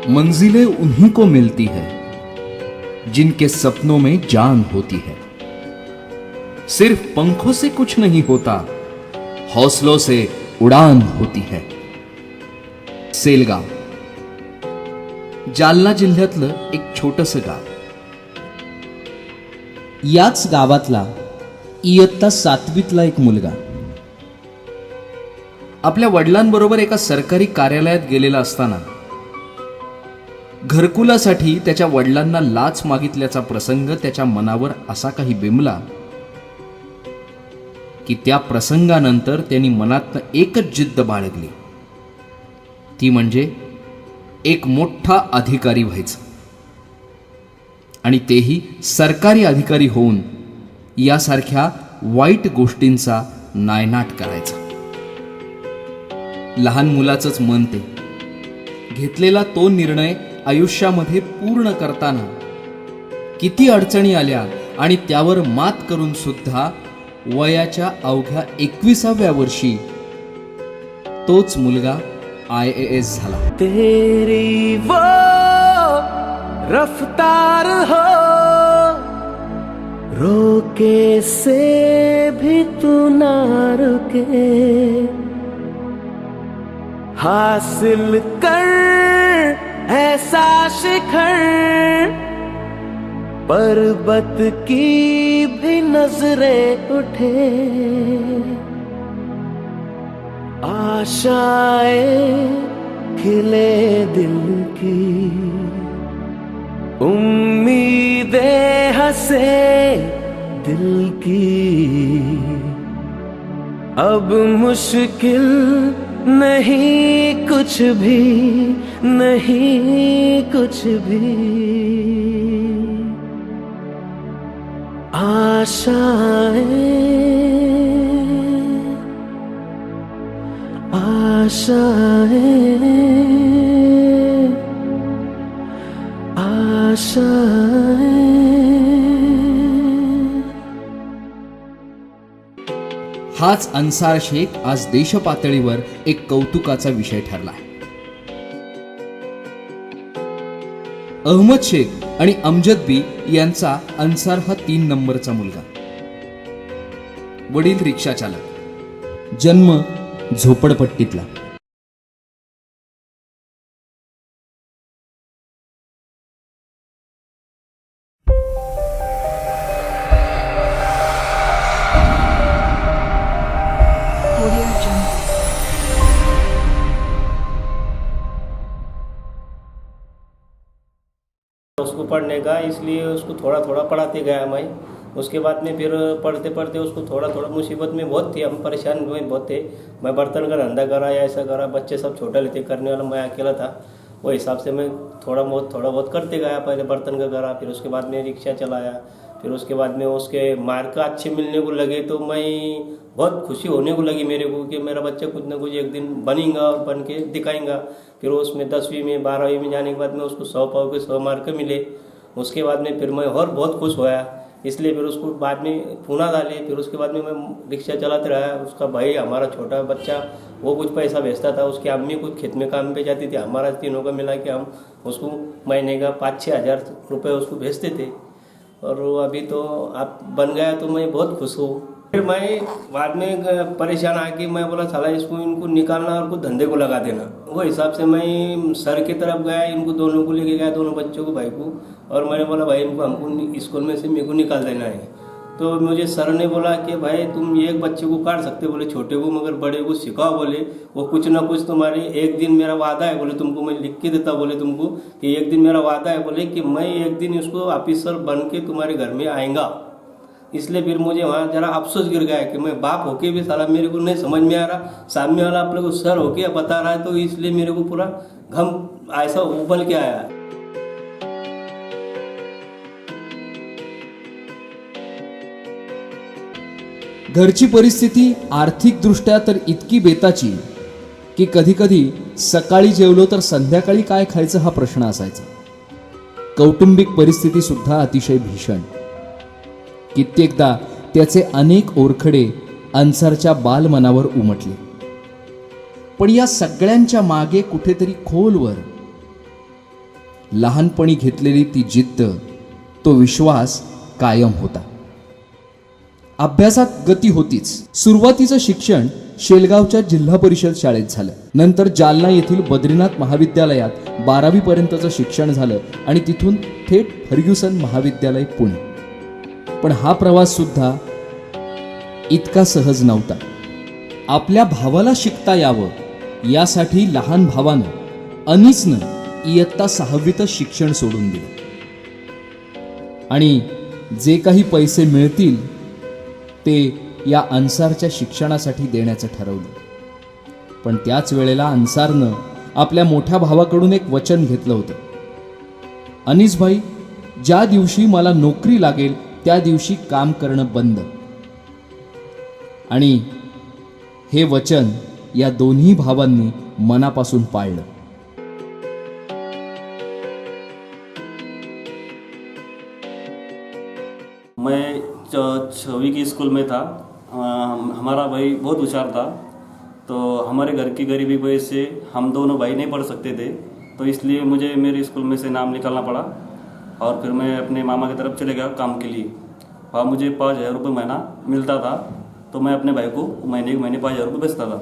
मंजिलें उन्हीं को मिलती है जिनके सपनों में जान होती है। सिर्फ पंखों से कुछ नहीं होता, हौसलों से उड़ान होती है। सेलगाव जालना जिल्ह्यातलं एक छोटंसं गाव. याच गावातला इयत्ता 7वीतला एक मुलगा आपल्या वडिलांबरोबर एका सरकारी कार्यालयात गेलेला असताना घरकुलासाठी त्याच्या वडिलांना लाच मागितल्याचा प्रसंग त्याच्या मनावर असा काही बिंबला की त्या प्रसंगानंतर त्यांनी मनातनं एकच जिद्द बाळगली, ती म्हणजे एक मोठा अधिकारी व्हायचं, आणि तेही सरकारी अधिकारी होऊन यासारख्या वाईट गोष्टींचा नायनाट करायचा. लहान मुलाचंच मन ते. घेतलेला तो निर्णय आयुष्यामध्ये पूर्ण करताना किती अडचणी आल्या आणि त्यावर मात करून सुद्धा वयाच्या अवघ्या 21व्या वर्षी तोच मुलगा IAS झाला. तेरी वो रफ्तार हो, रोके से भी तू ना रुके, हासिल कर ऐसा शिखर, पर्वत की भी नजरें उठे, आशाएं खिले दिल की, उम्मीदें हंसे दिल की, अब मुश्किल नहीं कुछ भी, नहीं कुछ भी, आशाएं आशाएं आशाएं. हाच अन्सार शेख आज देशपातळीवर एक कौतुकाचा विषय ठरला आहे. अहमद शेख आणि अमजद बी यांचा अन्सार हा 3 नंबरचा मुलगा. वडील रिक्षा चालक, जन्म झोपडपट्टीतला. उसको पढ़ने का, इसलिए उसको थोड़ा थोड़ा पढ़ाते गया मैं. उसके बाद में फिर पढ़ते पढ़ते उसको थोड़ा थोड़ा मुसीबत में बहुत थी, हम परेशान में बहुत थे. मैं बर्तन का धंधा करा या ऐसा करा, बच्चे सब छोटे लेते करने वाला मैं अकेला था. वो हिसाब से मैं थोड़ा बहुत करते गया. पहले बर्तन का करा, फिर उसके बाद में रिक्शा चलाया, फिर उसके बाद में उसके मार्क अच्छे मिलने को लगे तो मैं बहुत खुशी होने को लगी मेरे को कि मेरा बच्चा कुछ ना कुछ एक दिन बनेगा और बन के दिखाएगा. फिर उसमें 10वीं में 12वीं में जाने के बाद में उसको 100 पाव के 100 मार्क मिले. उसके बाद में फिर मैं और बहुत खुश होया, इसलिए फिर उसको बाद में पूना डाले. फिर उसके बाद में मैं रिक्शा चलाते रहा. उसका भाई हमारा छोटा बच्चा वो कुछ पैसा भेजता था, उसकी अम्मी कुछ खेत में काम पे जाती थी. हमारा तीनों का मिला के हम उसको महीने का 5-6 हज़ार रुपये उसको भेजते थे. और अभी तो आप बन गया तो मैं बहुत खुश हूँ. फिर मैं बाद में परेशान आके मैं बोला साला इसको इनको निकालना और कुछ धंधे को लगा देना. वो हिसाब से मैं सर की तरफ गया, इनको दोनों को लेके गया, दोनों बच्चों को, भाई को, और मैंने बोला भाई इनको हमको स्कूल में से मेरे को निकाल देना है. तो मुझे सर ने बोला कि भाई तुम एक बच्चे को काट सकते बोले, छोटे को, मगर बड़े को सिखाओ बोले. वो कुछ ना कुछ तुम्हारे एक दिन मेरा वादा है बोले, तुमको मैं लिख के देता बोले तुमको कि एक दिन मेरा वादा है बोले कि मैं एक दिन इसको ऑफिसर बन के तुम्हारे घर में आएगा. इसलिए फिर मुझे वहाँ जरा अफसोस गिर गया कि मैं बाप होके भी साला मेरे को नहीं समझ में आ रहा, सामने वाला आप लोग को सर होके बता रहा है, तो इसलिए मेरे को पूरा घम ऐसा उबल के आया. घरची परिस्थिती आर्थिकदृष्ट्या तर इतकी बेताची की कधी कधी सकाळी जेवलो तर संध्याकाळी काय खायचं हा प्रश्न असायचा. कौटुंबिक परिस्थिती सुद्धा अतिशय भीषण. कित्येकदा त्याचे अनेक ओरखडे अन्सारच्या बालमनावर उमटले. पण या सगळ्यांच्या मागे कुठेतरी खोलवर लहानपणी घेतलेली ती जिद्द, तो विश्वास कायम होता. अभ्यासात गती होतीच. सुरुवातीचं शिक्षण शेलगावच्या जिल्हा परिषद शाळेत झालं. नंतर जालना येथील बद्रीनाथ महाविद्यालयात 12वी पर्यंतचं शिक्षण झालं आणि तिथून थेट फर्ग्युसन महाविद्यालय पुणे. पण हा प्रवास सुद्धा इतका सहज नव्हता. आपल्या भावाला शिकता यावं यासाठी लहान भावानं अनीसनं इयत्ता 6वीतच शिक्षण सोडून दिलं आणि जे काही पैसे मिळतील ते या अन्सारच्या शिक्षणासाठी देण्याचं ठरवलं. पण त्याच वेळेला अन्सारनं आपल्या मोठ्या भावाकडून एक वचन घेतलं होतं. अनीस भाई, ज्या दिवशी मला नोकरी लागेल त्या दिवशी काम करणं बंद. आणि हे वचन या दोन्ही भावांनी मनापासून पाळलं. मैं 6वीं की स्कूल में था. हमारा भाई बहुत होशियार था, तो हमारे घर की गरीबी वजह से हम दोनों भाई नहीं पढ़ सकते थे, तो इसलिए मुझे मेरे स्कूल में से नाम निकालना पड़ा और फिर मैं अपने मामा की तरफ चले गया काम के लिए. वहाँ मुझे 5,000 रुपये महीना मिलता था, तो मैं अपने भाई को महीने के महीने 5,000 रुपये बेचता था.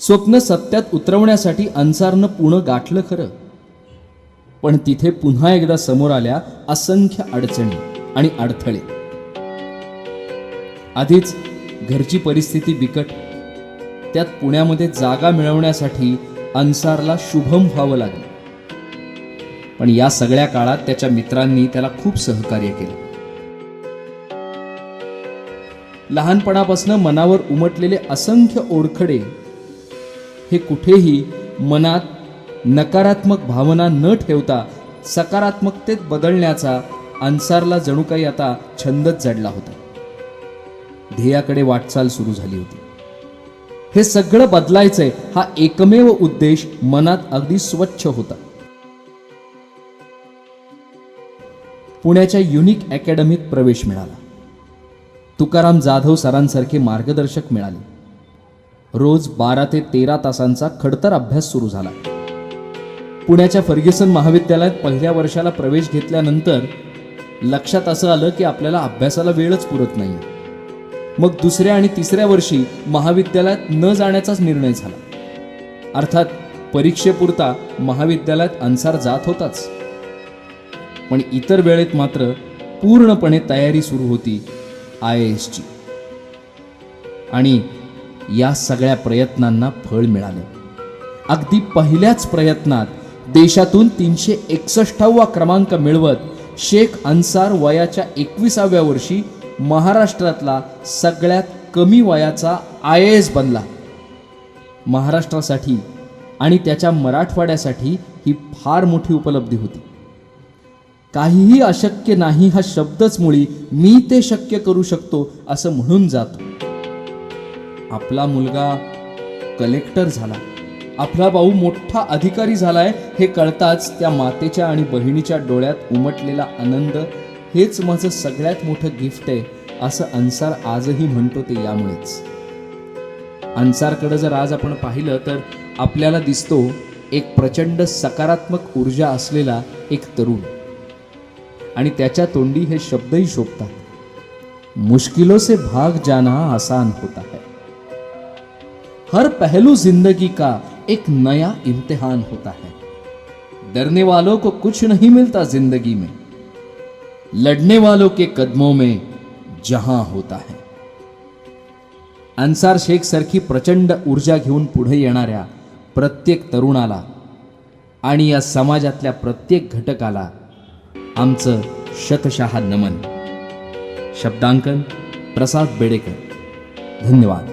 स्वप्न सत्यात उतरवण्यासाठी अन्सारनं पुणं गाठलं खरं, पण तिथे पुन्हा एकदा समोर आल्या असंख्य अडचणी आणि अडथळे. आधीच घरची परिस्थिती बिकट, त्यात पुण्यामध्ये जागा मिळवण्यासाठी अन्सारला शुभम व्हावं लागलं. पण या सगळ्या काळात त्याच्या मित्रांनी त्याला खूप सहकार्य केलं. लहानपणापासून मनावर उमटलेले असंख्य ओरखडे हे कुठेही मनात नकारात्मक भावना न ठेवता सकारात्मकतेत बदलण्याचा अन्सारला जणू काही आता छंदच जडला होता. ध्येयाकडे वाटचाल सुरू झाली होती. हे सगळं बदलायचंय हा एकमेव उद्देश मनात अगदी स्वच्छ होता. पुण्याच्या युनिक अकॅडमीत प्रवेश मिळाला. तुकाराम जाधव सरांसारखे मार्गदर्शक मिळाले. रोज 12 ते 13 तासांचा खडतर अभ्यास सुरू झाला. पुण्याच्या फर्ग्युसन महाविद्यालयात पहिल्या वर्षाला प्रवेश घेतल्यानंतर लक्षात असं आलं की आपल्याला अभ्यासाला वेळच पुरत नाही. मग दुसऱ्या आणि तिसऱ्या वर्षी महाविद्यालयात न जाण्याचाच निर्णय झाला. अर्थात परीक्षेपुरता महाविद्यालयात अन्सार जात होताच, पण इतर वेळेत मात्र पूर्णपणे तयारी सुरू होती IASची. आणि या सगळ्या प्रयत्नांना फळ मिळाले. अगदी पहिल्याच प्रयत्नात देशातून 361वा क्रमांक मिळवत शेख अन्सार वयाच्या 21व्या वर्षी महाराष्ट्रातला सगळ्यात कमी वयाचा IAS बनला. महाराष्ट्रासाठी आणि त्याच्या मराठवाड्यासाठी ही फार मोठी उपलब्धी होती. काहीही अशक्य नाही हा शब्दच मुळी मी ते शक्य करू शकतो असं म्हणून जातो. आपला मुलगा कलेक्टर झाला, आपला भाऊ मोठा अधिकारी झालाय हे कळताच त्या मातेच्या आणि बहिणीच्या डोळ्यात उमटलेला आनंद हेच माझं सगळ्यात मोठं गिफ्ट आहे असं अन्सार आजही म्हणतो. ते यामुळेच. अन्सारकडे जर आज आपण पाहिलं तर आपल्याला दिसतो एक प्रचंड सकारात्मक ऊर्जा असलेला एक तरुण, आणि त्याच्या तोंडी हे शब्दही शोभतात. मुश्किलों से भाग जाना आसान होता है, हर पहलू जिंदगी का एक नया इम्तिहान होता है, डरने वालों को कुछ नहीं मिलता जिंदगी में, लड़ने वालों के कदमों में जहां होता है. अन्सार शेख सारखी प्रचंड ऊर्जा घेऊन पुढे येणाऱ्या प्रत्येक तरुणाला आणि या समाजातल्या प्रत्येक घटकाला आमचं शतशः नमन. शब्दांकन प्रसाद बेडेकर. धन्यवाद.